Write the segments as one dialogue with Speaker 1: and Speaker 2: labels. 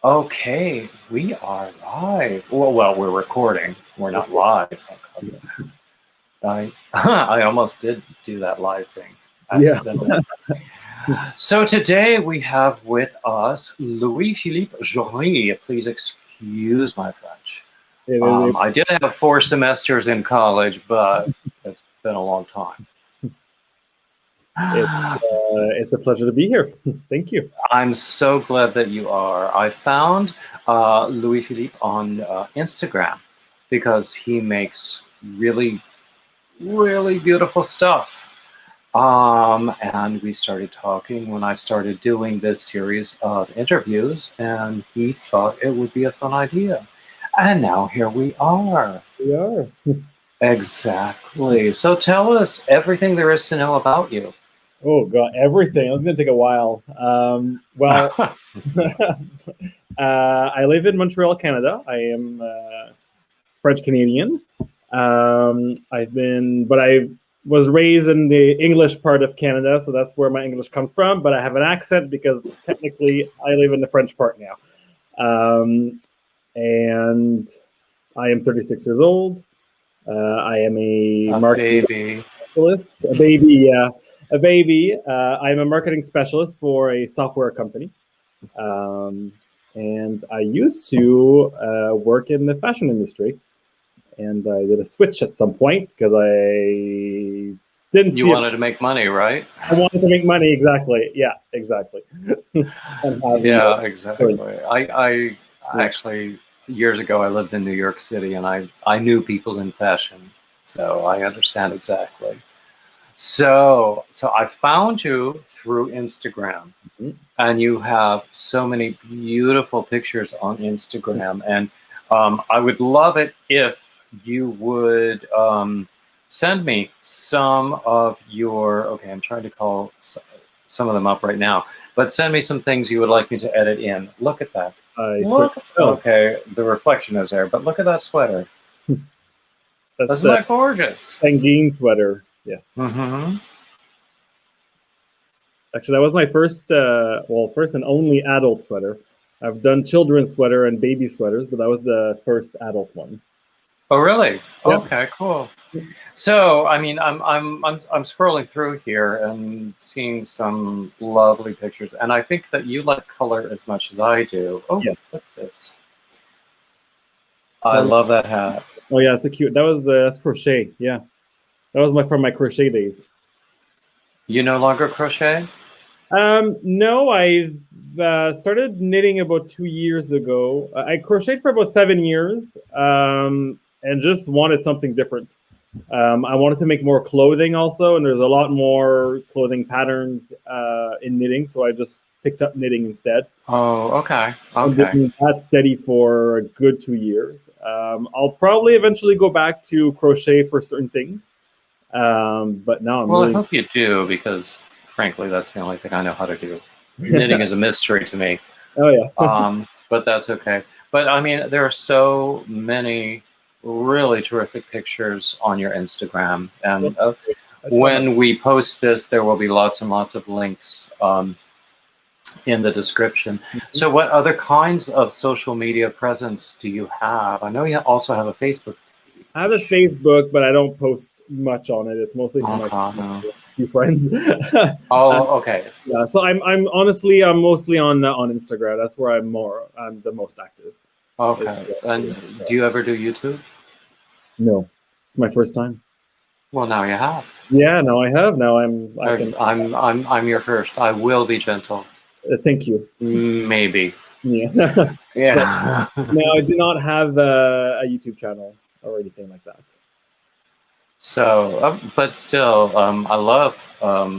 Speaker 1: Okay, we are live. Well, we're recording. We're not live. I I almost did do that live thing
Speaker 2: Yeah.
Speaker 1: accidentally. So today we have with us Louis-Philippe Joly. Please excuse my French.
Speaker 2: It is.
Speaker 1: I did have 4 semesters in college, but it's been a long time.
Speaker 2: It's a pleasure to be here. Thank you.
Speaker 1: I'm so glad that you are. I found Louis-Philippe on Instagram because he makes really, really beautiful stuff. And we started talking when I started doing this series of interviews, and he thought it would be a fun idea. And now here we are.
Speaker 2: We are.
Speaker 1: Exactly. So tell us everything there is to know about you.
Speaker 2: Oh God, everything. It's going to take a while. Well, I live in Montreal, Canada. I am French Canadian. But I was raised in the English part of Canada, so that's where my English comes from. But I have an accent because technically I live in the French part now. And I am 36 years old. I am a marketing
Speaker 1: baby.
Speaker 2: specialist, a baby. A baby. I'm a marketing specialist for a software company, and I used to work in the fashion industry. And I did a switch at some point because I didn't see.
Speaker 1: You wanted to make money, right?
Speaker 2: I wanted to make money. Exactly. Yeah. Exactly.
Speaker 1: Yeah, exactly. I actually years ago I lived in New York City, and I knew people in fashion, so I understand exactly. So I found you through Instagram, and you have so many beautiful pictures on Instagram, and I would love it if you would send me some of your. Okay, I'm trying to call some of them up right now, but send me some things you would like me to edit in. Look at that. Okay, the reflection is there, but look at that sweater. Isn't that gorgeous?
Speaker 2: Sanguine sweater. Yes.
Speaker 1: Mm-hmm.
Speaker 2: Actually, that was my first, first and only adult sweater. I've done children's sweater and baby sweaters, but that was the first adult one.
Speaker 1: Oh, really?
Speaker 2: Yeah.
Speaker 1: Okay, cool. So, I mean, I'm scrolling through here and seeing some lovely pictures, and I think that you like color as much as I do. Oh,
Speaker 2: yes.
Speaker 1: Look at this. I love that hat.
Speaker 2: Oh yeah, it's so cute. That was that's crochet. Yeah, that was from my crochet days.
Speaker 1: You no longer crochet?
Speaker 2: No, I've started knitting about 2 years ago. I crocheted for about 7 years, and just wanted something different. I wanted to make more clothing also, and there's a lot more clothing patterns in knitting, so I just picked up knitting instead.
Speaker 1: Oh, okay.
Speaker 2: I've been that steady for a good 2 years. I'll probably eventually go back to crochet for certain things, but now I'm really.
Speaker 1: I hope you do, because frankly, that's the only thing I know how to do. Knitting is a mystery to me.
Speaker 2: Oh yeah.
Speaker 1: But that's okay. But I mean, there are so many really terrific pictures on your Instagram, and when we post this, there will be lots and lots of links in the description. So what other kinds of social media presence do you have? I know you also have a Facebook page.
Speaker 2: I have a Facebook, but I don't post much on it. It's mostly for my few friends.
Speaker 1: Oh, okay.
Speaker 2: Yeah, so I'm mostly on Instagram. That's where I'm the most active.
Speaker 1: Okay. And do you ever do YouTube?
Speaker 2: No, it's my first time.
Speaker 1: Well, now you have.
Speaker 2: Yeah, now I have. Now
Speaker 1: I'm your first. I will be gentle.
Speaker 2: Thank you.
Speaker 1: Maybe.
Speaker 2: Yeah.
Speaker 1: Yeah.
Speaker 2: No, I do not have a YouTube channel or anything like that.
Speaker 1: So, but still, I love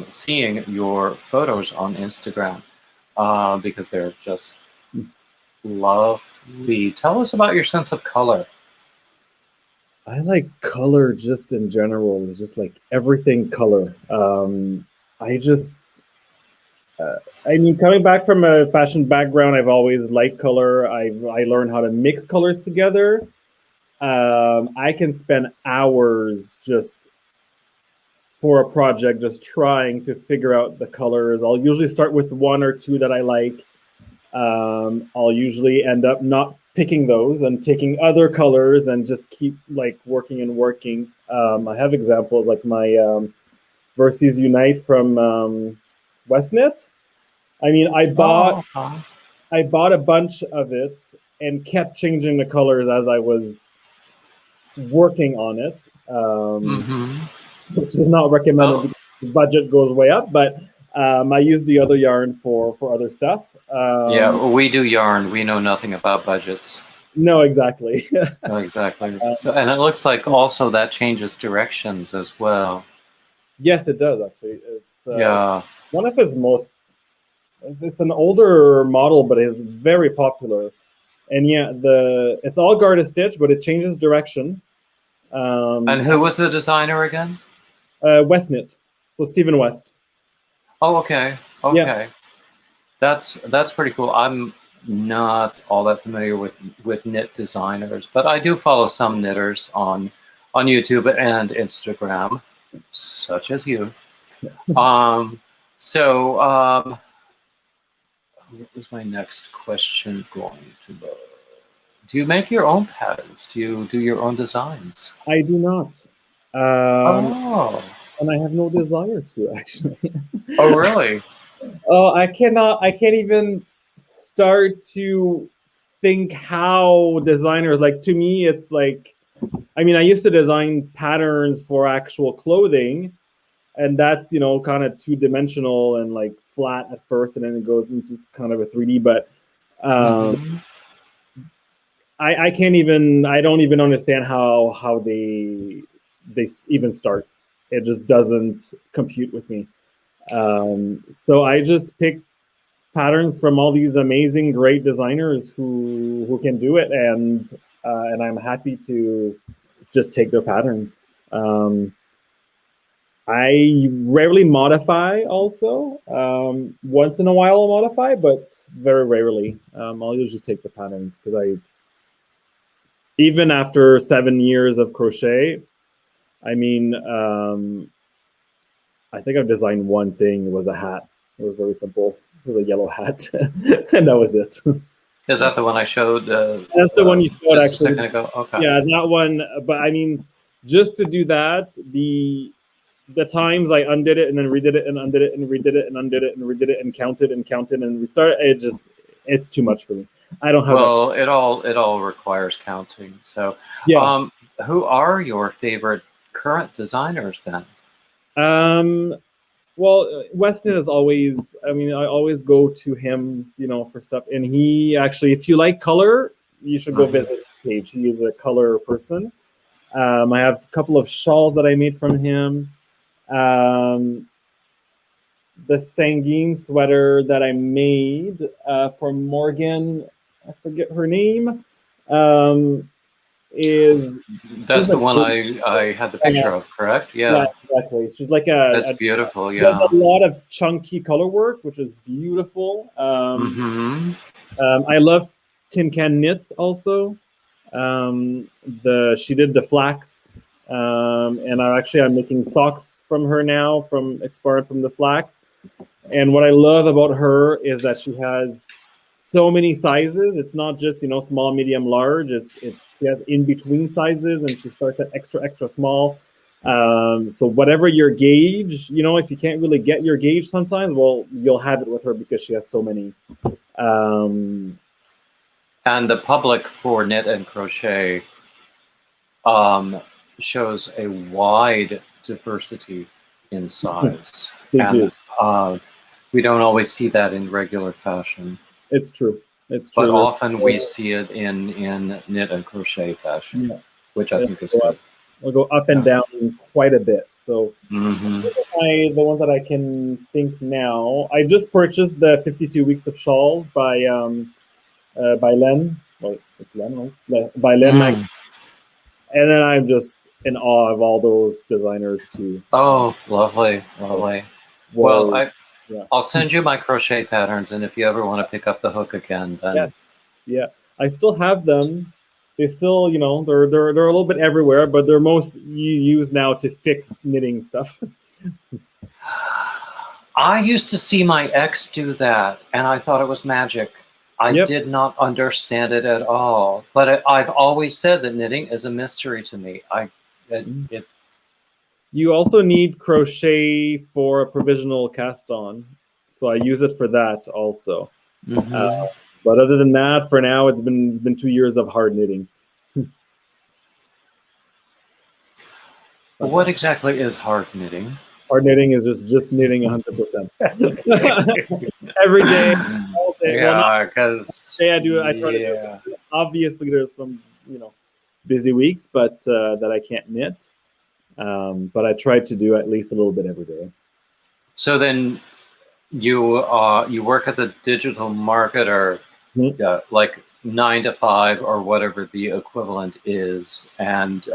Speaker 1: seeing your photos on Instagram because they're just lovely. Tell us about your sense of color.
Speaker 2: I like color just in general. It's just like everything color. I mean, coming back from a fashion background, I've always liked color. I learned how to mix colors together. I can spend hours just for a project, just trying to figure out the colors. I'll usually start with one or two that I like, I'll usually end up not picking those and taking other colors and just keep like working and working. I have examples like my Versus Unite from Westnet. I mean, I bought a bunch of it and kept changing the colors as I was working on it, which is not recommended because the budget goes way up, but I use the other yarn for other stuff.
Speaker 1: Yeah, we do yarn. We know nothing about budgets.
Speaker 2: No, exactly.
Speaker 1: No, exactly. So, and it looks like also that changes directions as well.
Speaker 2: Yes, it does, actually. It's
Speaker 1: yeah.
Speaker 2: One of his most... It's an older model, but it's very popular. And yeah, it's all garter stitch, but it changes direction.
Speaker 1: And who was the designer again?
Speaker 2: Westnet. So Stephen West.
Speaker 1: Oh, okay. Okay. Yeah. That's pretty cool. I'm not all that familiar with knit designers, but I do follow some knitters on YouTube and Instagram, such as you. What was my next question going to be? Do you make your own patterns? Do you do your own designs?
Speaker 2: I do not. And I have no desire to, actually.
Speaker 1: Oh, really?
Speaker 2: Oh, I can't even start to think how designers, like, to me, it's like, I mean, I used to design patterns for actual clothing, and that's, kind of two-dimensional and like flat at first, and then it goes into kind of a 3D, but I don't even understand how they even start. It just doesn't compute with me. So I just pick patterns from all these amazing, great designers who can do it, and I'm happy to just take their patterns. I rarely modify also. Once in a while I'll modify, but very rarely. I'll usually take the patterns because even after 7 years of crochet, I mean, I think I've designed one thing. It was a hat. It was very simple. It was a yellow hat, and that was it.
Speaker 1: Is that the one I showed?
Speaker 2: That's the one you showed,
Speaker 1: just
Speaker 2: actually.
Speaker 1: A second ago? Okay.
Speaker 2: Yeah, that one. But I mean, just to do that, the times I undid it and then redid it and undid it and redid it and undid it and redid it and counted and restarted, it's too much for me. I don't have.
Speaker 1: Well, it all requires counting. So,
Speaker 2: yeah.
Speaker 1: Who are your favorite current designers then?
Speaker 2: Well, Weston is always, I mean, I always go to him, for stuff. And he actually, if you like color, you should go visit his page. He is a color person. I have a couple of shawls that I made from him. The Sanguine sweater that I made for Morgan, I forget her name,
Speaker 1: that's the one I had the picture of, correct? Yeah,
Speaker 2: exactly. She's like
Speaker 1: that's beautiful. Yeah,
Speaker 2: there's a lot of chunky color work, which is beautiful. I love Tin Can Knits also. She did the flax, and I'm making socks from her now, inspired from the flax. And what I love about her is that she has so many sizes. It's not just, small, medium, large. She has in between sizes, and she starts at extra small. So whatever your gauge, if you can't really get your gauge sometimes, well, you'll have it with her because she has so many.
Speaker 1: And the public for knit and crochet shows a wide diversity in size.
Speaker 2: They do.
Speaker 1: We don't always see that in regular fashion.
Speaker 2: It's true. But
Speaker 1: often we see it in knit and crochet fashion, which I think is good.
Speaker 2: We'll go up and down quite a bit. So the ones that I can think now, I just purchased the 52 Weeks of Shawls by Len. Well, it's Len, right? By Len. And then I'm just in awe of all those designers too.
Speaker 1: Oh, lovely. Well, I'll send you my crochet patterns, and if you ever want to pick up the hook again, then
Speaker 2: yes, yeah, I still have them. They still, they're a little bit everywhere, but they're most used now to fix knitting stuff.
Speaker 1: I used to see my ex do that, and I thought it was magic. I
Speaker 2: Yep.
Speaker 1: did not understand it at all. But I've always said that knitting is a mystery to me. It
Speaker 2: You also need crochet for a provisional cast on, so I use it for that also.
Speaker 1: mhm.
Speaker 2: But other than that, for now, it's been 2 years of hard knitting.
Speaker 1: What exactly is hard knitting?
Speaker 2: Hard knitting is just knitting 100% every day, all day. Well, not
Speaker 1: Yeah, because
Speaker 2: every day. I try to do
Speaker 1: yeah.
Speaker 2: it. Obviously, there's some busy weeks, but that I can't knit. But I try to do at least a little bit every day.
Speaker 1: So then you work as a digital marketer,
Speaker 2: Mhm.
Speaker 1: like 9 to 5 or whatever the equivalent is, and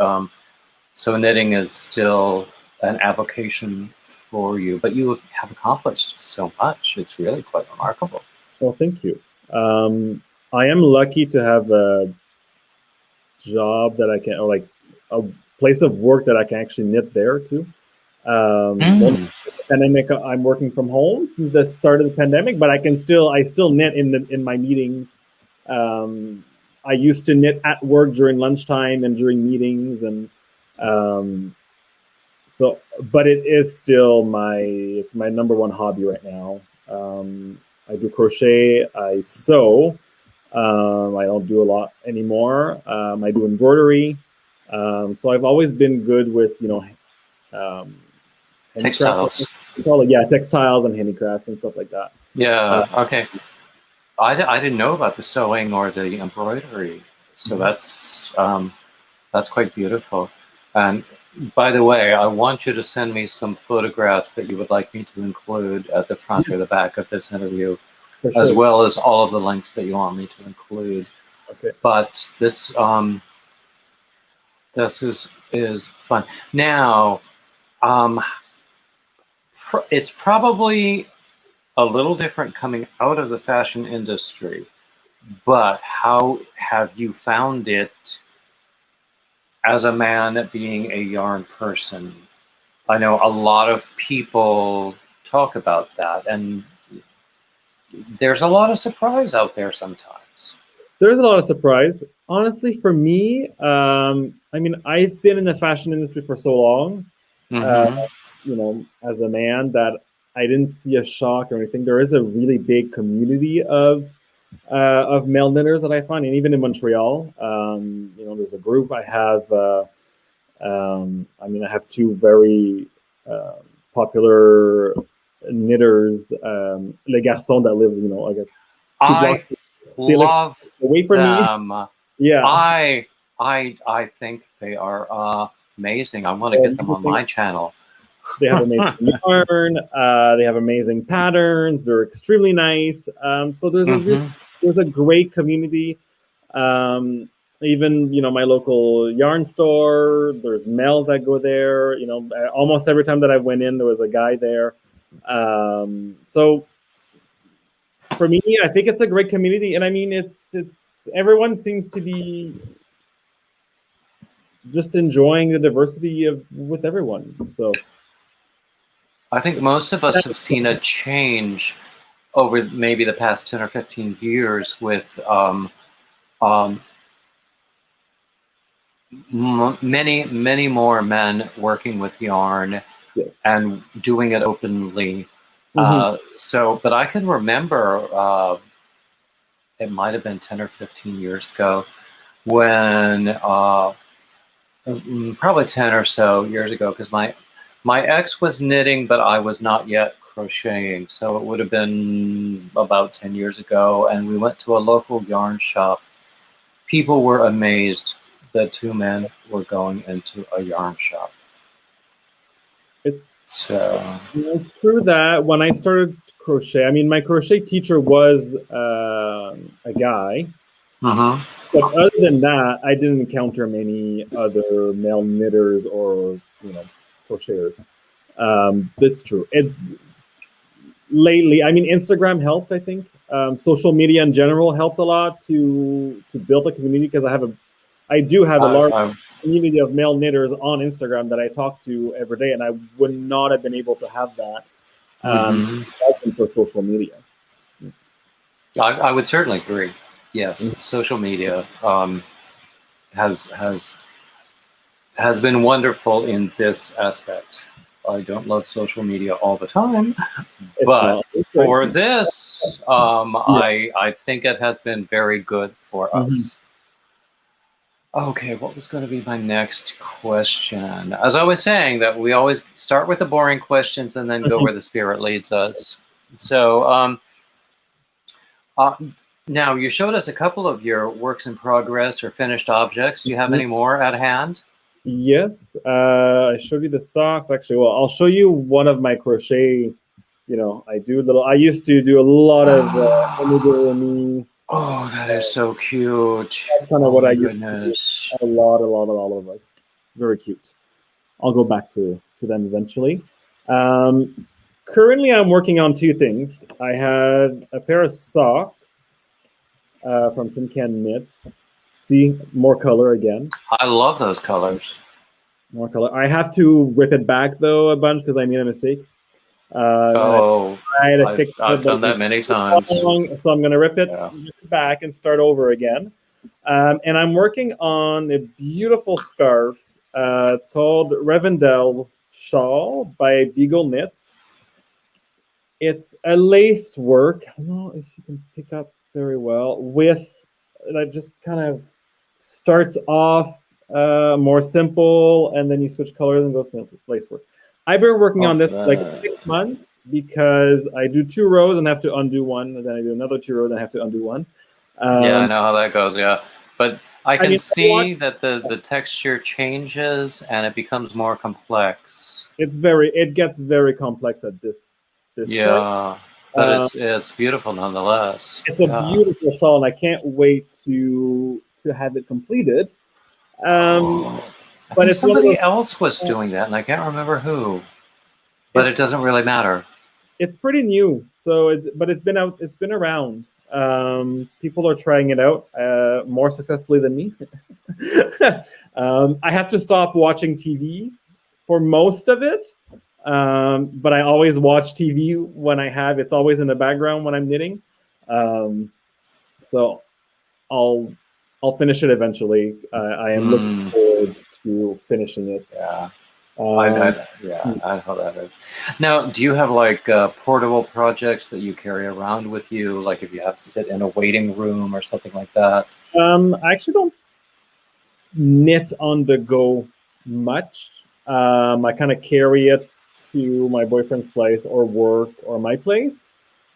Speaker 1: so knitting is still an avocation for you, but you have accomplished so much. It's really quite remarkable.
Speaker 2: Well, thank you. I am lucky to have a job that I can, or like a place of work that I can actually knit there too. Well,
Speaker 1: Mm.
Speaker 2: the pandemic, I'm working from home since the start of the pandemic, but I still knit in my meetings. I used to knit at work during lunchtime and during meetings, and um, but it is still it's my number one hobby right now. I do crochet, I sew. I don't do a lot anymore. I do embroidery. So I've always been good with um, handicraft.
Speaker 1: Textiles.
Speaker 2: Yeah, textiles and handicrafts and stuff like that.
Speaker 1: Yeah. Okay. I didn't know about the sewing or the embroidery, so that's quite beautiful. And by the way, I want you to send me some photographs that you would like me to include at the front or the
Speaker 2: Yes,
Speaker 1: back of this interview,
Speaker 2: for
Speaker 1: as
Speaker 2: sure.
Speaker 1: well as all of the links that you want me to include.
Speaker 2: Okay.
Speaker 1: But this is fun. Now, it's probably a little different coming out of the fashion industry, but how have you found it as a man being a yarn person? I know a lot of people talk about that, and there's a lot of surprise out there sometimes.
Speaker 2: There's a lot of surprise. Honestly, for me, I mean, I've been in the fashion industry for so long, uh,
Speaker 1: Mm-hmm.
Speaker 2: as a man that I didn't see a shock or anything. There is a really big community of male knitters that I find, and even in Montreal, there's a group. I have, I have two very popular knitters, Les Garçons that lives, like a 2 blocks.
Speaker 1: I
Speaker 2: They live
Speaker 1: love
Speaker 2: away from me.
Speaker 1: them.
Speaker 2: Yeah.
Speaker 1: I think they are amazing. I want to get them on my channel.
Speaker 2: They have amazing yarn. They have amazing patterns. They're extremely nice. So
Speaker 1: Mm-hmm.
Speaker 2: there's a great community. Even my local yarn store. There's males that go there. Almost every time that I went in, there was a guy there. So for me, I think it's a great community, and I mean, it's everyone seems to be just enjoying the diversity with everyone. So
Speaker 1: I think most of us have seen a change over maybe the past 10 or 15 years with many more men working with yarn
Speaker 2: yes.
Speaker 1: and doing it openly. But I can remember it might have been 10 or 15 years ago when probably 10 or so years ago, because my ex was knitting, but I was not yet crocheting. So it would have been about 10 years ago. And we went to a local yarn shop. People were amazed that two men were going into a yarn shop.
Speaker 2: It's true that when I started crochet, I mean, my crochet teacher was a guy.
Speaker 1: Mm-hmm.
Speaker 2: But other than that, I didn't encounter many other male knitters or crocheters. That's true. It's lately. I mean, Instagram helped. I think social media in general helped a lot to build a community because I do have a large community of male knitters on Instagram that I talk to every day, and I would not have been able to have that for social media.
Speaker 1: I would certainly agree. Yes,
Speaker 2: Mhm.
Speaker 1: social media has been wonderful in this aspect. I don't love social media all the time,
Speaker 2: It's
Speaker 1: but
Speaker 2: not. It's great.
Speaker 1: for this,
Speaker 2: Yeah.
Speaker 1: I think it has been very good for
Speaker 2: Mhm.
Speaker 1: us. Okay, what was going to be my next question? As I was saying, that we always start with the boring questions and then go
Speaker 2: Mhm.
Speaker 1: where the spirit leads us. So, uh, now you showed us a couple of your works in progress or finished objects. Do you have any more at hand?
Speaker 2: Yes, I showed you the socks. Actually, well, I'll show you one of my crochet. You know, I do little. I used to do a lot of amigurumi.
Speaker 1: Oh, that is so cute.
Speaker 2: That's kind of
Speaker 1: Oh
Speaker 2: what I
Speaker 1: my
Speaker 2: used to do.
Speaker 1: goodness.
Speaker 2: A lot of us. Very cute. I'll go back to them eventually. Um, Currently, I'm working on two things. I have a pair of socks from Tin Can Knits. See, more color again.
Speaker 1: I love those colors.
Speaker 2: More color. I have to rip it back though a bunch because I made a mistake. And I
Speaker 1: Oh,
Speaker 2: tried to fix it,
Speaker 1: I've
Speaker 2: but
Speaker 1: done
Speaker 2: it was
Speaker 1: that many
Speaker 2: too
Speaker 1: times.
Speaker 2: long, so I'm gonna rip
Speaker 1: Yeah.
Speaker 2: it back and start over again. And I'm working on a beautiful scarf. It's called Revendell Shawl by Beagle Knits. It's a lace work. I don't know if you can pick up very well with that. Just kind of starts off more simple, and then you switch colors and goes to lace work. I've been working on this for like
Speaker 1: Okay.
Speaker 2: 6 months because I do 2 rows and have to undo one, and then I do another 2 rows and I have to undo one.
Speaker 1: Yeah, I
Speaker 2: Um,
Speaker 1: know how that goes. Yeah, but I
Speaker 2: I
Speaker 1: can
Speaker 2: mean, I
Speaker 1: see
Speaker 2: watched.
Speaker 1: that the texture changes and it becomes more complex.
Speaker 2: It gets very complex at this point.
Speaker 1: Yeah, but
Speaker 2: Um,
Speaker 1: it's beautiful nonetheless.
Speaker 2: it's a
Speaker 1: Yeah.
Speaker 2: beautiful shawl, and I can't wait to have it completed. Um,
Speaker 1: Oh, I
Speaker 2: but
Speaker 1: think
Speaker 2: it's one of those.
Speaker 1: somebody else was doing that, and I can't remember who. But it
Speaker 2: It's
Speaker 1: doesn't really matter.
Speaker 2: it's pretty new, so it's been out. It's been around. People are trying it out more successfully than me. I have to stop watching TV for most of it, but I always watch TV when I have. It's always in the background when I'm knitting. So I'll I'll finish it eventually. I am looking
Speaker 1: Mm,
Speaker 2: forward to finishing it.
Speaker 1: yeah.
Speaker 2: Um,
Speaker 1: Yeah, I know how that is. Now, do you have like portable projects that you carry around with you? Like if you have to sit in a waiting room or something like that?
Speaker 2: I actually don't knit on the go much. I kind of carry it to my boyfriend's place or work or my place.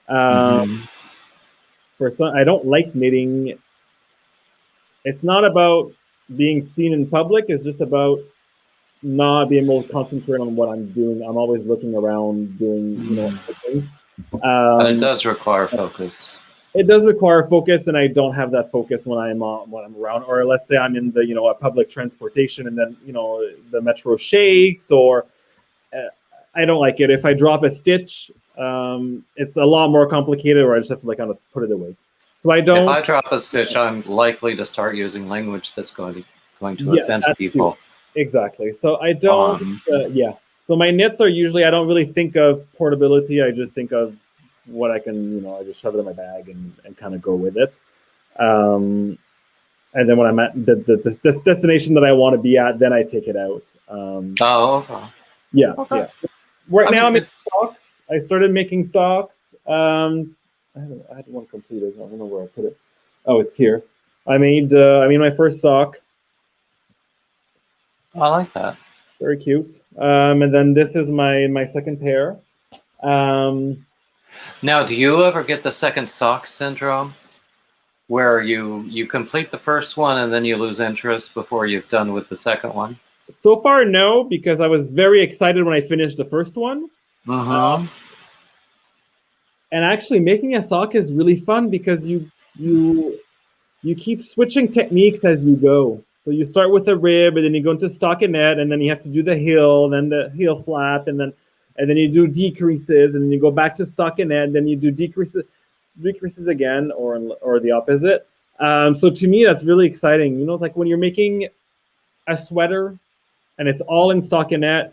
Speaker 2: Um,
Speaker 1: Mm-hmm.
Speaker 2: for some, I don't like knitting. It's not about being seen in public. It's just about not being able to concentrate on what I'm doing. I'm always looking around doing,
Speaker 1: Mm.
Speaker 2: other things.
Speaker 1: And it
Speaker 2: Um,
Speaker 1: does require focus.
Speaker 2: it does require focus, and I don't have that focus when I'm around. Or let's say I'm in the a public transportation, and then the metro shakes, or I don't like it. If I drop a stitch, it's a lot more complicated, or I just have to like kind of put it away. So I
Speaker 1: If
Speaker 2: don't.
Speaker 1: I drop a stitch, I'm likely to start using language that's going to
Speaker 2: Yeah,
Speaker 1: offend
Speaker 2: that too.
Speaker 1: people.
Speaker 2: Exactly. So I don't. Yeah. So my knits are usually I don't really think of portability. I just think of what I can. I just shove it in my bag and kind of go with it. Um, and then when I'm at this destination that I want to be at, then I take it out.
Speaker 1: Oh, okay.
Speaker 2: Yeah,
Speaker 1: Okay.
Speaker 2: yeah. Right
Speaker 1: I
Speaker 2: now
Speaker 1: mean,
Speaker 2: I'm making
Speaker 1: it's
Speaker 2: socks. I started making socks. I had one completed. I don't know where I put it. Oh, it's here. I made my first sock.
Speaker 1: I like that.
Speaker 2: Very cute. And then this is my second pair. Um,
Speaker 1: Now, do you ever get the second sock syndrome, where you complete the first one and then you lose interest before you've done with the second one?
Speaker 2: so far, no, because I was very excited when I finished the first one.
Speaker 1: Mm-hmm.
Speaker 2: And actually, making a sock is really fun because you keep switching techniques as you go. So you start with a rib, and then you go into stockinette, and then you have to do the heel, and then the heel flap, and then you do decreases, and then you go back to stockinette, and then you do decreases again, or the opposite. So to me, that's really exciting. Like when you're making a sweater, and it's all in stockinette,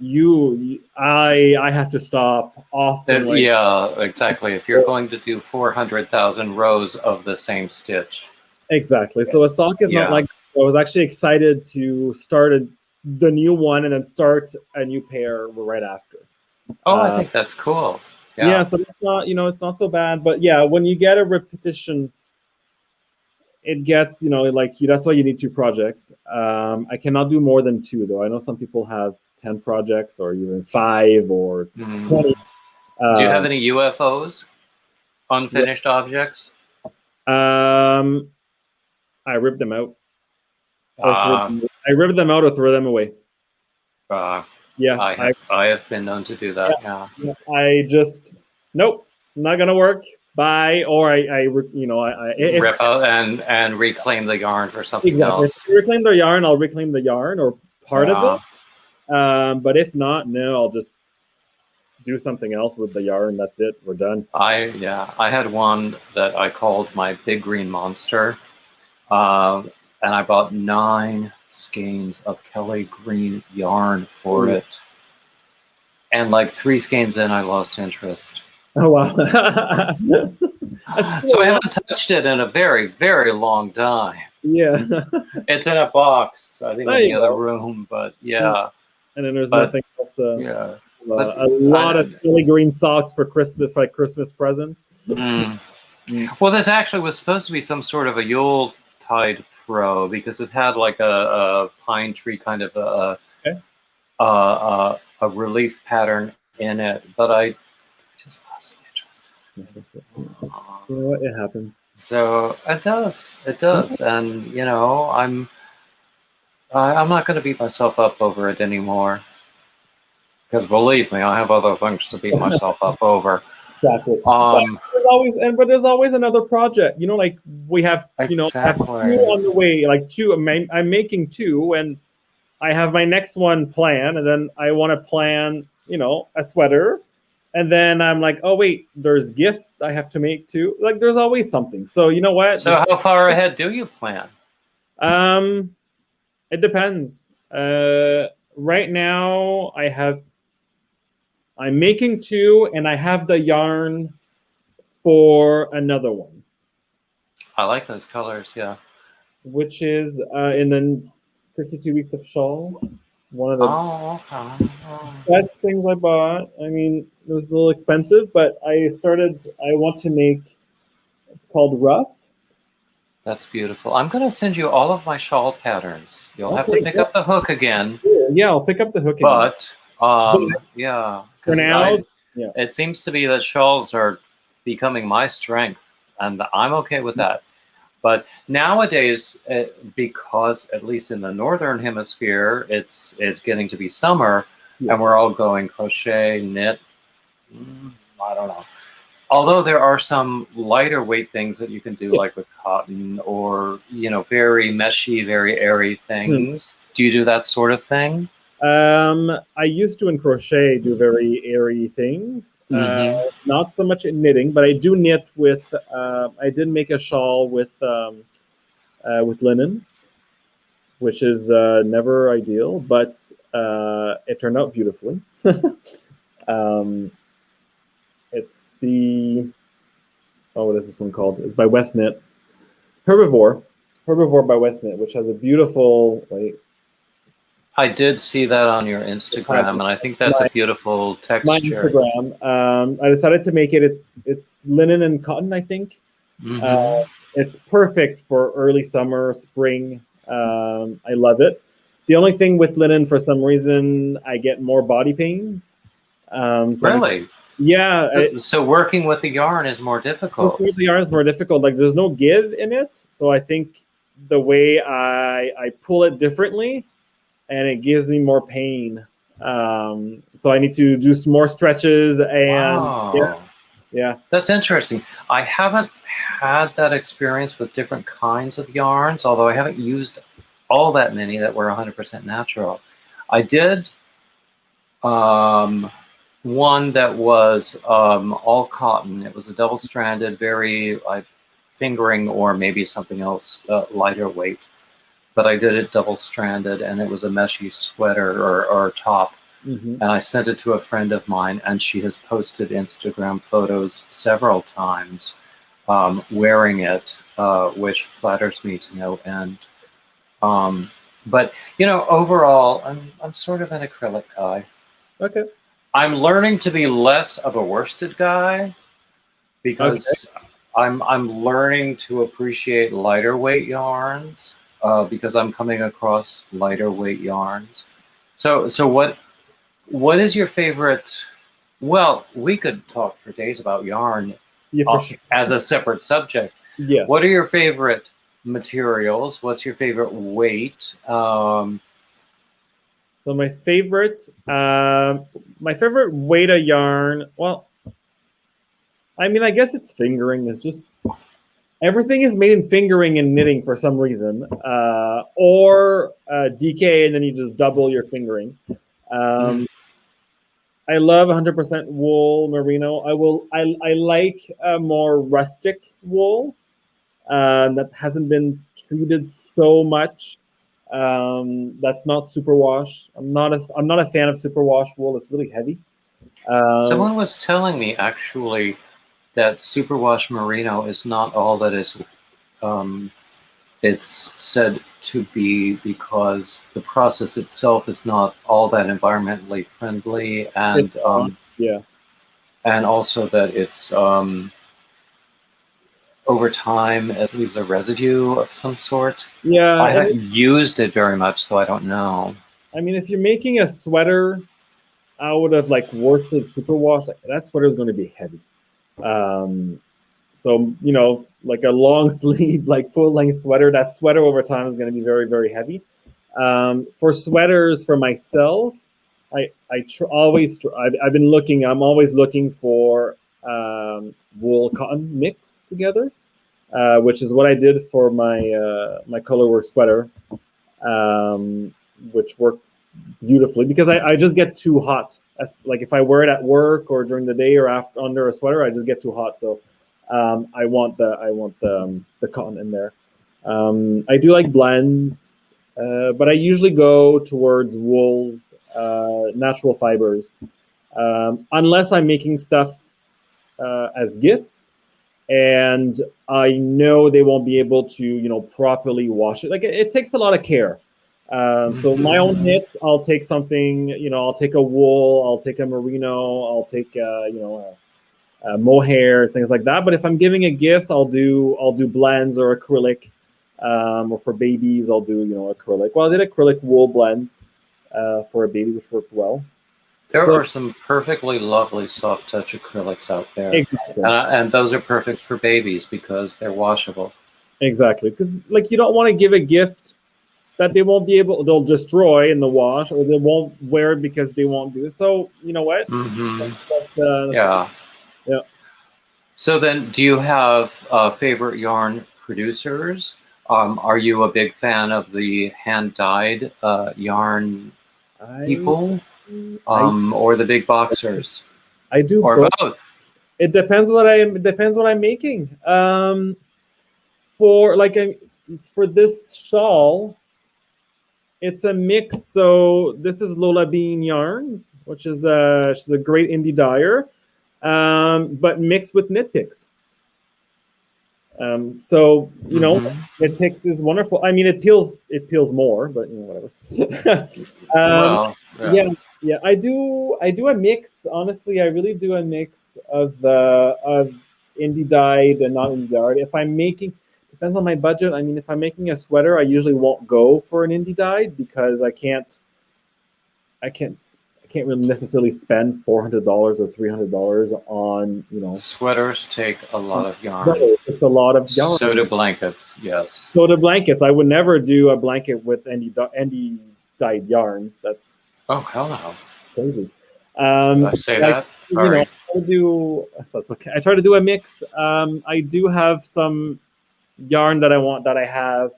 Speaker 2: I have to stop often.
Speaker 1: Yeah, exactly. If you're going to do 400,000 rows of the same stitch.
Speaker 2: Exactly. So a sock is not like, I was actually excited to start the new one and then start a new pair right after.
Speaker 1: Oh, I think that's cool.
Speaker 2: Yeah, so it's not, it's not so bad. But yeah, when you get a repetition, it gets, like that's why you need 2 projects. I cannot do more than 2, though. I know some people have 10 projects or even 5 or 20.
Speaker 1: Do you have any UFOs? Unfinished objects?
Speaker 2: I rip them out. I rip them out or throw them away. Yeah,
Speaker 1: I have been known to do that. Yeah.
Speaker 2: I just nope, not gonna work. Bye. Or I
Speaker 1: rip out and reclaim the yarn for something else.
Speaker 2: If you reclaim the yarn, I'll reclaim the yarn or part of it. But if not, no, I'll just do something else with the yarn. That's it. We're done.
Speaker 1: I had one that I called my Big Green Monster, and I bought 9 skeins of Kelly green yarn for it, and like 3 skeins in, I lost interest.
Speaker 2: Oh wow!
Speaker 1: So I haven't touched it in a very, very long time.
Speaker 2: Yeah,
Speaker 1: it's in a box, I think, in the other room. But yeah,
Speaker 2: and then there's nothing else.
Speaker 1: A
Speaker 2: lot of Kelly green socks for Christmas, like Christmas presents.
Speaker 1: Well, this actually was supposed to be some sort of a Yuletide throw because it had like a pine tree kind of a relief pattern in it, but I just lost interest.
Speaker 2: You know what? It happens.
Speaker 1: So it does, and I'm not going to beat myself up over it anymore. Because believe me, I have other things to beat myself up over.
Speaker 2: Exactly. But there's always another project. Like we have, have 2 on the way. Like 2. I'm making 2, and I have my next one planned, and then I want to plan, a sweater, and then I'm like, oh wait, there's gifts I have to make too. Like there's always something. So you know what?
Speaker 1: So how far ahead do you plan?
Speaker 2: It depends. Right now I'm making 2, and I have the yarn for another one.
Speaker 1: I like those colors, yeah.
Speaker 2: Which is in the 52 Weeks of Shawl. One of the best things I bought. I mean, it was a little expensive, but I want to make, it's called Rough.
Speaker 1: That's beautiful. I'm going to send you all of my shawl patterns. You'll have to pick up the hook again.
Speaker 2: Yeah, I'll pick up the hook
Speaker 1: again.
Speaker 2: But
Speaker 1: yeah.
Speaker 2: For now,
Speaker 1: it seems to be that shawls are becoming my strength, and I'm okay with that. But nowadays, because at least in the northern hemisphere, it's getting to be summer, and we're all going crochet, knit. I don't know. Although there are some lighter weight things that you can do, like with cotton or very meshy, very airy things. Do you do that sort of thing?
Speaker 2: I used to in crochet do very airy things. Not so much in knitting, but I do knit with. I did make a shawl with linen, which is never ideal, but it turned out beautifully. It's the what is this one called? It's by West Knit. Herbivore by West Knit, which has a beautiful
Speaker 1: I did see that on your Instagram, and I think that's a beautiful texture.
Speaker 2: My Instagram. I decided to make it. It's linen and cotton, I think. It's perfect for early summer, spring. I love it. The only thing with linen, for some reason, I get more body pains.
Speaker 1: Really?
Speaker 2: Yeah.
Speaker 1: So working with the yarn is more difficult.
Speaker 2: Working with the yarn is more difficult. Like there's no give in it. So I think the way I pull it differently, and it gives me more pain. So I need to do some more stretches and yeah.
Speaker 1: That's interesting. I haven't had that experience with different kinds of yarns, although I haven't used all that many that were 100% natural. I did one that was all cotton. It was a double-stranded, very fingering or maybe something else lighter weight. but I did it double-stranded, and it was a meshy sweater or top.
Speaker 2: Mm-hmm.
Speaker 1: And I sent it to a friend of mine, and she has posted Instagram photos several times wearing it, which flatters me to no end. But overall, I'm sort of an acrylic guy.
Speaker 2: Okay.
Speaker 1: I'm learning to be less of a worsted guy because I'm learning to appreciate lighter weight yarns because I'm coming across lighter weight yarns. So what is your favorite? Well, we could talk for days about yarn
Speaker 2: Sure.
Speaker 1: as a separate subject.
Speaker 2: Yes.
Speaker 1: What are your favorite materials? What's your favorite weight?
Speaker 2: So my favorite weight of yarn. Well, I mean, I guess it's fingering. It's just everything is made in fingering and knitting for some reason, or DK, and then you just double your fingering. I love 100% wool merino. I like more rustic wool that hasn't been treated so much. That's not superwash. I'm not a fan of superwash wool. It's really heavy.
Speaker 1: Someone was telling me actually that superwash merino is not all that it's said to be, because the process itself is not all that environmentally friendly, and and also that it's over time it leaves a residue of some sort.
Speaker 2: Yeah,
Speaker 1: I haven't used it very much, so I don't know.
Speaker 2: I mean, if you're making a sweater out of like worsted superwash, that sweater is going to be heavy. So, like a long sleeve, like full length sweater, that sweater over time is going to be very, very heavy. For sweaters for myself, I've been looking, I'm always looking for wool cotton mixed together, which is what I did for my colorwork sweater, which worked beautifully because I just get too hot. Like if I wear it at work or during the day or after under a sweater, I just get too hot. So I want the cotton in there. I do like blends, but I usually go towards wools, natural fibers, unless I'm making stuff as gifts, and I know they won't be able to properly wash it. Like it takes a lot of care. So my own knits, I'll take something, I'll take a wool, I'll take a merino, I'll take mohair, things like that. But if I'm giving a gift, I'll do blends or acrylic, or for babies, I'll do acrylic. Well, I did acrylic wool blends for a baby, which worked well.
Speaker 1: There are some perfectly lovely soft touch acrylics out there,
Speaker 2: exactly.
Speaker 1: And those are perfect for babies because they're washable.
Speaker 2: Exactly, because like you don't want to give a gift that they'll destroy in the wash, or they won't wear it because they won't do it. So you know what?
Speaker 1: Yeah. So then, do you have favorite yarn producers? Are you a big fan of the hand-dyed yarn people, or the big boxers?
Speaker 2: I do,
Speaker 1: or both.
Speaker 2: It depends what I'm making. For this shawl, it's a mix. So this is Lola Bean Yarns, which is she's a great indie dyer, but mixed with knit picks. So knit picks is wonderful. I mean, it peels more, but whatever. Yeah. I do a mix. Honestly, I really do a mix of indie dyed and not indie dyed. If I'm making, depends on my budget. I mean, if I'm making a sweater, I usually won't go for an indie dyed because I can't really necessarily spend $400 or $300 on
Speaker 1: Sweaters take a lot of yarn.
Speaker 2: It's a lot of yarn.
Speaker 1: So do blankets, yes.
Speaker 2: So do blankets. I would never do a blanket with indie dyed yarns. That's
Speaker 1: hell no.
Speaker 2: Crazy.
Speaker 1: Did I say that? Sorry.
Speaker 2: That's okay. I try to do a mix. I do have some yarn that I have,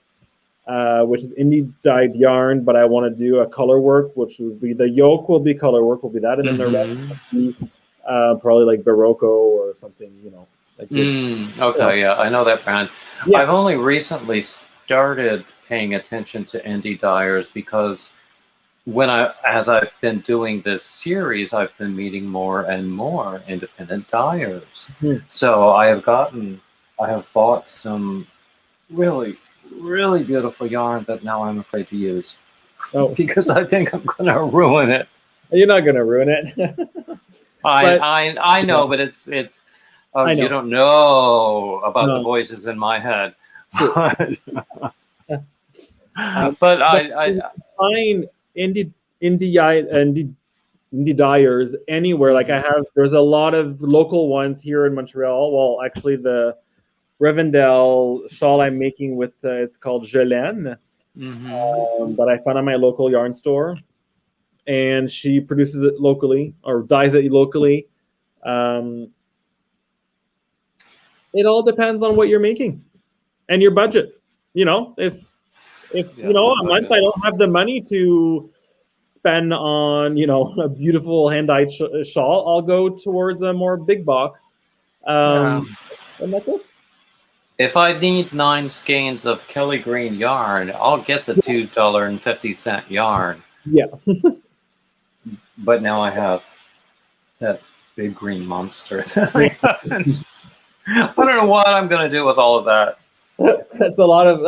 Speaker 2: which is indie dyed yarn, but I want to do a color work, which would be the yoke will be color work, will be that, and then the rest would be probably like Barocco or something,
Speaker 1: Okay, yeah, I know that brand. Yeah. I've only recently started paying attention to indie dyers because as I've been doing this series, I've been meeting more and more independent dyers.
Speaker 2: Mhm.
Speaker 1: So I have bought some really, really beautiful yarn that now I'm afraid to use because I think I'm going to ruin it.
Speaker 2: You're not going to ruin it.
Speaker 1: I know, but it's
Speaker 2: I know.
Speaker 1: you don't know about the voices in my head. But I
Speaker 2: find indie dyers anywhere. Like there's a lot of local ones here in Montreal. Well, actually, the Rivendell shawl I'm making with it's called Jelaine, that I found at my local yarn store, and she produces it locally or dyes it locally. It all depends on what you're making and your budget. You know, if you know, a month I don't have the money to spend on, you know, a beautiful hand-dyed shawl, I'll go towards a more big box, and that's it.
Speaker 1: If I need 9 skeins of Kelly Green yarn, I'll get the $2.50 yarn.
Speaker 2: Yeah.
Speaker 1: But now I have that big green monster. I don't know what I'm going to do with all of that.
Speaker 2: That's a lot of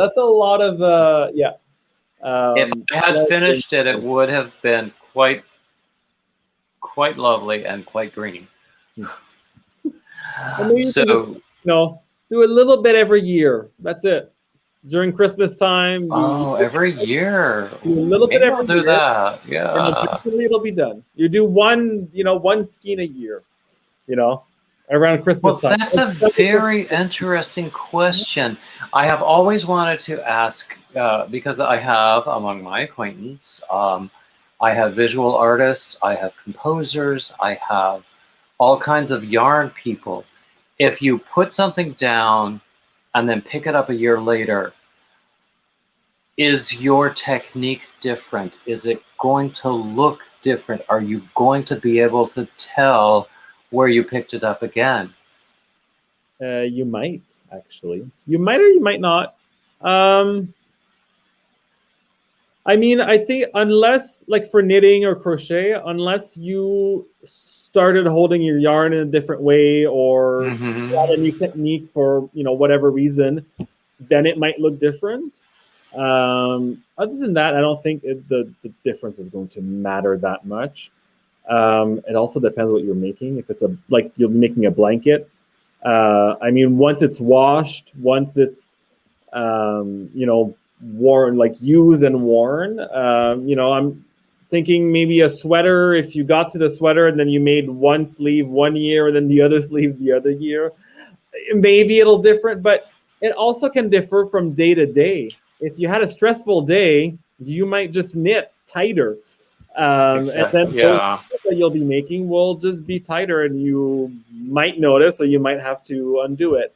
Speaker 2: yeah.
Speaker 1: If I had finished it, it would have been quite lovely and quite green. So,
Speaker 2: do a little bit every year. That's it. During Christmas time.
Speaker 1: Every year.
Speaker 2: Do a little bit every year.
Speaker 1: Do that. Yeah.
Speaker 2: And eventually it'll be done. You do one skein a year, around Christmas time.
Speaker 1: That's a very interesting question. I have always wanted to ask, because I have, among my acquaintance, I have visual artists, I have composers, I have all kinds of yarn people. If you put something down and then pick it up a year later, is your technique different? Is it going to look different? Are you going to be able to tell where you picked it up again?
Speaker 2: You might, actually. You might or you might not. I mean, I think unless, like for knitting or crochet, unless you started holding your yarn in a different way or got a new technique for, whatever reason, then it might look different. Other than that, I don't think the difference is going to matter that much. It also depends what you're making. If it's like you're making a blanket, I mean, once it's washed, once it's, worn, like used and worn, I'm thinking maybe a sweater, if you got to the sweater and then you made one sleeve 1 year and then the other sleeve the other year, maybe it'll different, but it also can differ from day to day. If you had a stressful day, you might just knit tighter. And then those that you'll be making will just be tighter and you might notice, or you might have to undo it.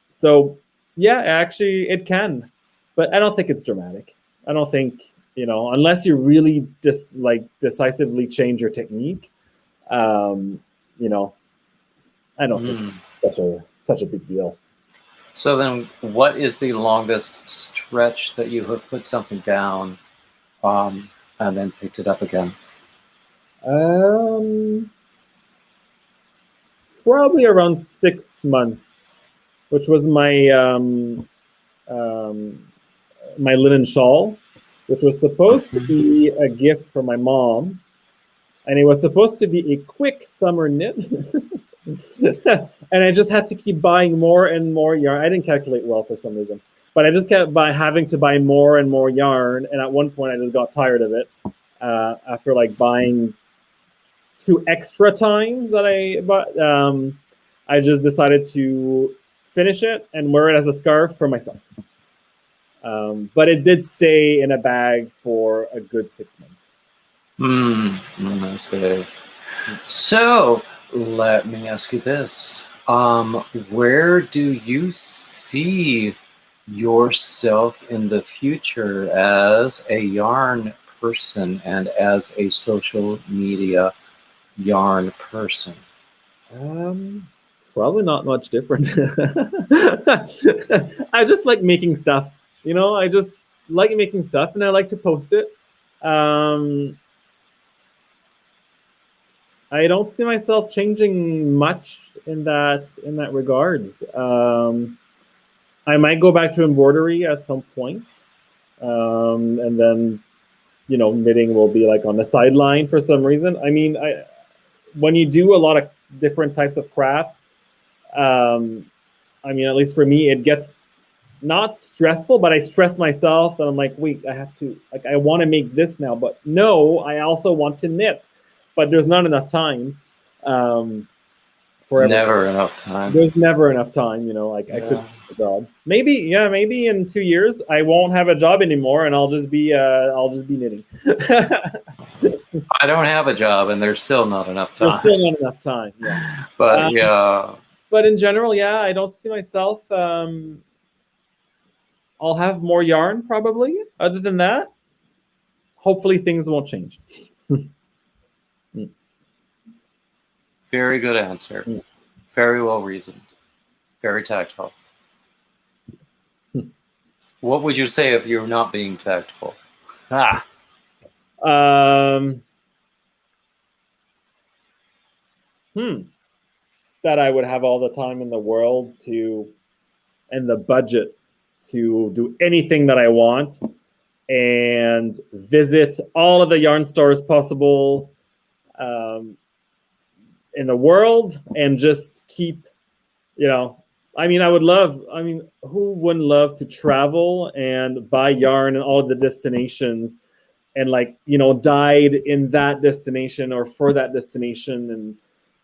Speaker 2: So yeah, actually it can, but I don't think it's dramatic. I don't think, unless you really decisively change your technique, I don't think it's such a big deal.
Speaker 1: So then what is the longest stretch that you have put something down and then picked it up again?
Speaker 2: Probably around 6 months, which was my my linen shawl, which was supposed to be a gift from my mom, and it was supposed to be a quick summer knit. And I just had to keep buying more and more yarn. I didn't calculate well for some reason, but I just kept having to buy more and more yarn. And at one point, I just got tired of it after buying 2 extra times that I bought. I just decided to finish it and wear it as a scarf for myself. But it did stay in a bag for a good 6 months.
Speaker 1: Okay. So let me ask you this. Where do you see yourself in the future as a yarn person and as a social media yarn person?
Speaker 2: Probably not much different. I just like making stuff. I just like making stuff and I like to post it. I don't see myself changing much in that regards. I might go back to embroidery at some point, and then knitting will be like on the sideline for some reason. I mean, when you do a lot of different types of crafts, I mean, at least for me, it gets not stressful, but I stress myself, and I'm like, wait, I have to, like, I want to make this now, but no, I also want to knit, but there's not enough time for everything.
Speaker 1: Never enough time.
Speaker 2: There's never enough time, like I could have a job. Maybe in 2 years I won't have a job anymore, and I'll just be knitting.
Speaker 1: I don't have a job, and there's still not enough time.
Speaker 2: There's still not enough time. Yeah,
Speaker 1: but yeah.
Speaker 2: But in general, yeah, I don't see myself. I'll have more yarn probably. Other than that, hopefully things won't change.
Speaker 1: Very good answer. Very well reasoned. Very tactful. What would you say if you're not being tactful?
Speaker 2: That I would have all the time in the world and the budget to do anything that I want and visit all of the yarn stores possible in the world and just keep, I mean, who wouldn't love to travel and buy yarn in all of the destinations and died in that destination or for that destination? And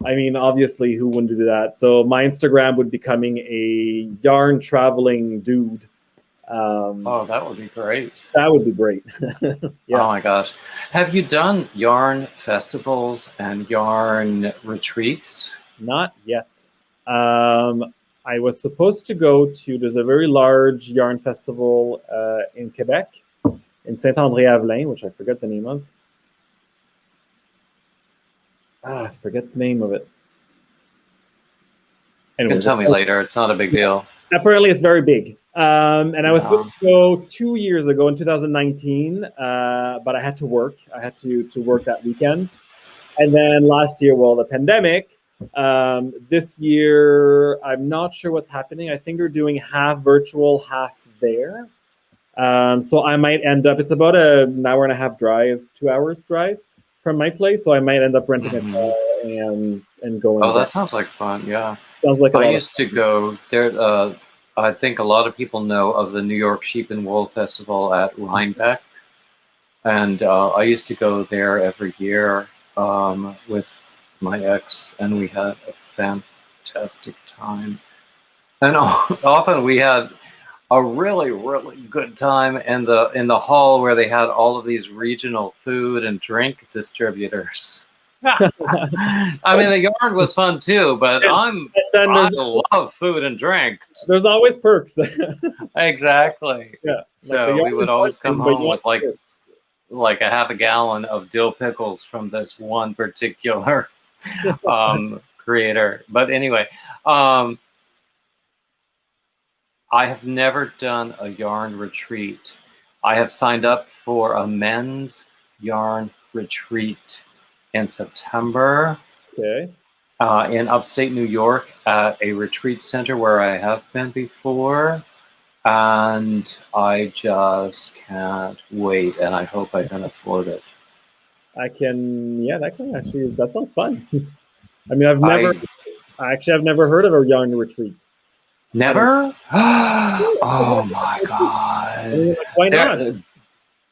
Speaker 2: I mean, obviously, who wouldn't do that? So my Instagram would be becoming a yarn traveling dude.
Speaker 1: That would be great.
Speaker 2: That would be great.
Speaker 1: Yeah. Oh my gosh. Have you done yarn festivals and yarn retreats?
Speaker 2: Not yet. I was supposed to go to, there's a very large yarn festival in Quebec, in Saint-André-Avelin, which I forget the name of. I forget the name of it.
Speaker 1: Anyway, you can tell me later. It's not a big deal.
Speaker 2: Apparently, it's very big. And I was supposed to go 2 years ago in 2019, but I had to work. I had to work that weekend. And then last year, the pandemic. This year, I'm not sure what's happening. I think they're doing half virtual, half there. So I might end up, it's about an hour and a half drive, 2 hours drive from my place. So I might end up renting a car and going.
Speaker 1: Oh, that sounds like fun. Yeah.
Speaker 2: Sounds like
Speaker 1: I used to go there. I think a lot of people know of the New York Sheep and Wool Festival at Rhinebeck. And I used to go there every year with my ex, and we had a fantastic time. And often we had a really, really good time in the hall where they had all of these regional food and drink distributors. I mean, the yarn was fun too, but I love food and drink.
Speaker 2: There's always perks.
Speaker 1: Exactly.
Speaker 2: Yeah.
Speaker 1: So we would always come home with like a half a gallon of dill pickles from this one particular creator. But anyway, I have never done a yarn retreat. I have signed up for a men's yarn retreat in September.
Speaker 2: Okay.
Speaker 1: In upstate New York at a retreat center where I have been before. And I just can't wait, and I hope I can afford it.
Speaker 2: That sounds fun. I mean, I've never heard of a yarn retreat.
Speaker 1: Never? Oh my God.
Speaker 2: Why not?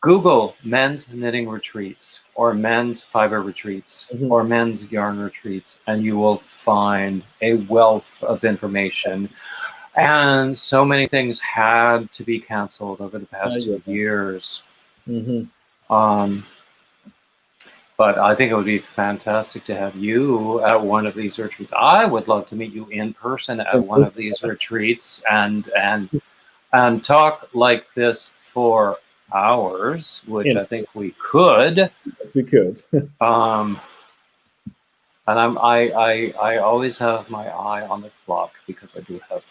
Speaker 1: Google men's knitting retreats or men's fiber retreats or men's yarn retreats, and you will find a wealth of information. And so many things had to be canceled over the past 2 years. But I think it would be fantastic to have you at one of these retreats. I would love to meet you in person at one of these retreats and talk like this for hours, which I think we could.
Speaker 2: Yes, we could.
Speaker 1: And I always have my eye on the clock because I do have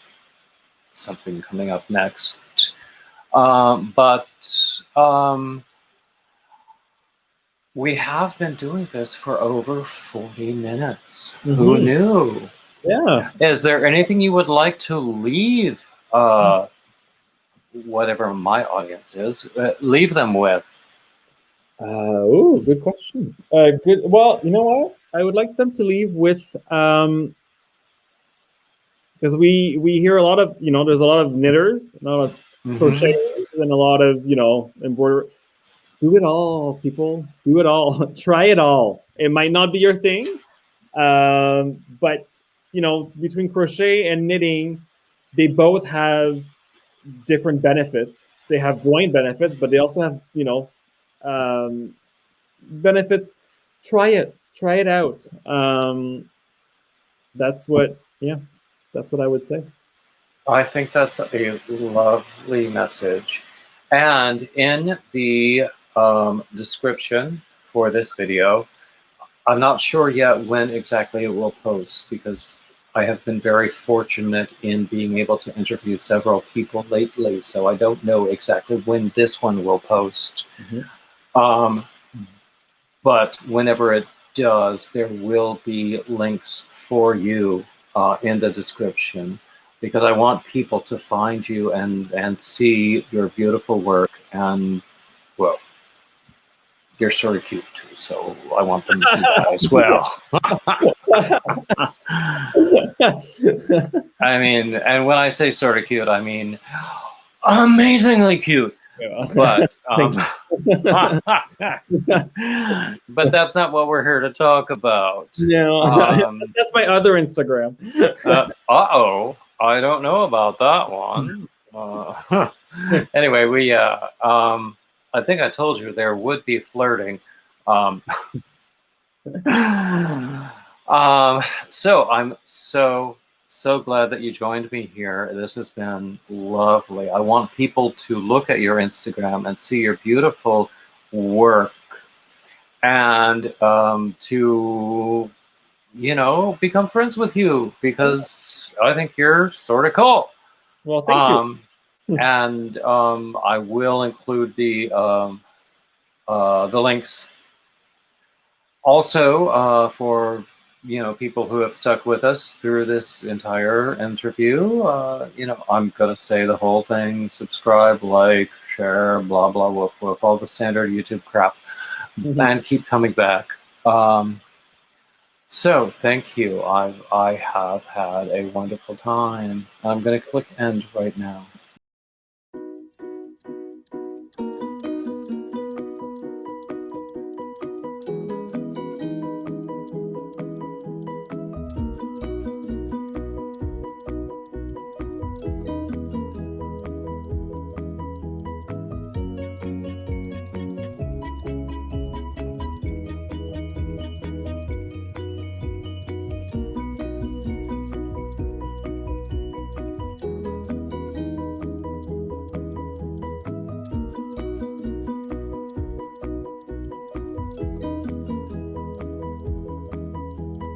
Speaker 1: something coming up next. But we have been doing this for over 40 minutes. Who knew?
Speaker 2: Yeah.
Speaker 1: Is there anything you would like to leave, whatever my audience is, leave them with?
Speaker 2: Oh, good question. Good. Well, you know what? I would like them to leave with because we hear a lot of there's a lot of knitters, a lot of crocheters, and a lot of embroidery. Do it all, people. Do it all. Try it all. It might not be your thing, but between crochet and knitting, they both have different benefits. They have joint benefits, but they also have benefits. Try it. Try it out. That's what. Yeah, that's what I would say.
Speaker 1: I think that's a lovely message. And in the description for this video, I'm not sure yet when exactly it will post, because I have been very fortunate in being able to interview several people lately, so I don't know exactly when this one will post. But whenever it does, there will be links for you in the description, because I want people to find you and see your beautiful work. And, well, you're sort of cute too, so I want them to see that as well. I mean, and when I say sort of cute, I mean amazingly cute. Yeah. But but that's not what we're here to talk about.
Speaker 2: No, that's my other Instagram.
Speaker 1: Uh-oh, I don't know about that one. Anyway, we I think I told you there would be flirting. So I'm so glad that you joined me here. This has been lovely. I want people to look at your Instagram and see your beautiful work, and to become friends with you, because I think you're sort of cool.
Speaker 2: Well, thank you.
Speaker 1: And I will include the links also for people who have stuck with us through this entire interview. I'm gonna say the whole thing: subscribe, like, share, blah blah, woof woof, all the standard YouTube crap, and keep coming back. So thank you. I have had a wonderful time. I'm gonna click end right now.